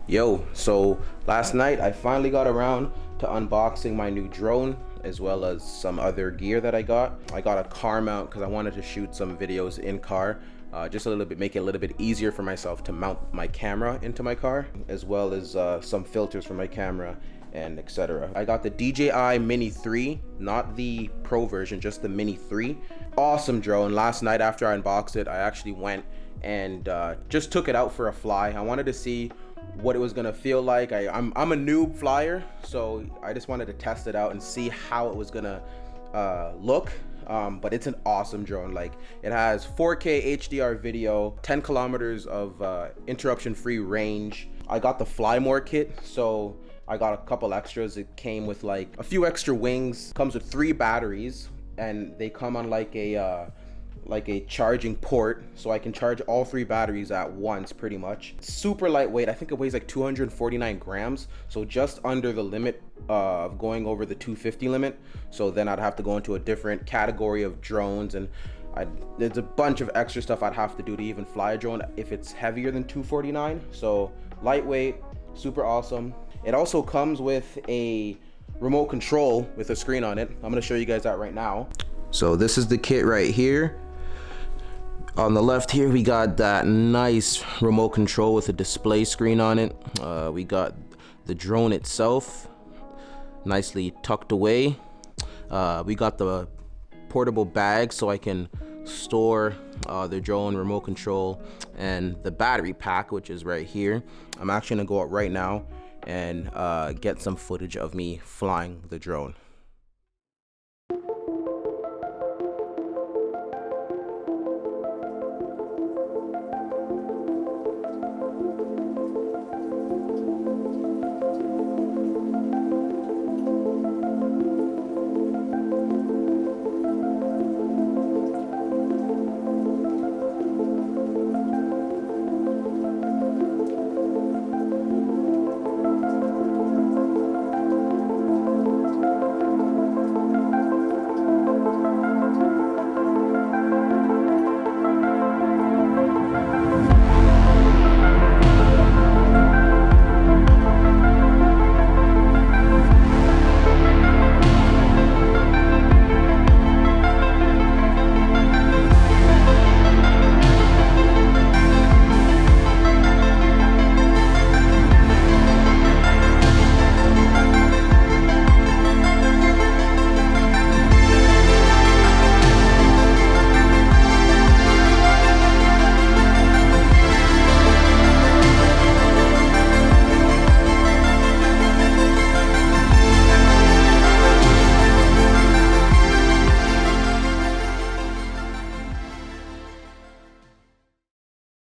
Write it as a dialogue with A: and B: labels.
A: Yo, so last night I finally got around to unboxing my new drone as well as some other gear that I got. I got a car mount because I wanted to shoot some videos in car. Just a little bit, make it a little bit easier for myself to mount my camera into my car, as well as some filters for my camera and etc. I got the DJI Mini 3, not the Pro version, just the Mini 3. Awesome drone. Last night after I unboxed it, I actually went and just took it out for a fly. I wanted to see what it was gonna feel like. I'm a noob flyer, so I just wanted to test it out and see how it was gonna look. But it's an awesome drone. Like, it has 4K HDR video, 10 kilometers of interruption-free range. I got the Fly More kit, so I got a couple extras. It came with like a few extra wings, comes with 3 batteries, and they come on like a charging port, so I can charge all 3 batteries at once pretty much. Super lightweight. I think it weighs like 249 grams, so just under the limit of going over the 250 limit. So then I'd have to go into a different category of drones, and there's a bunch of extra stuff I'd have to do to even fly a drone if it's heavier than 249. So lightweight, super awesome. It also comes with a remote control with a screen on it. I'm gonna show you guys that right now. So this is the kit right here. On the left here, we got that nice remote control with a display screen on it. We got the drone itself, nicely tucked away. We got the portable bag so I can store the drone, remote control, and the battery pack, which is right here. I'm actually gonna go out right now and get some footage of me flying the drone.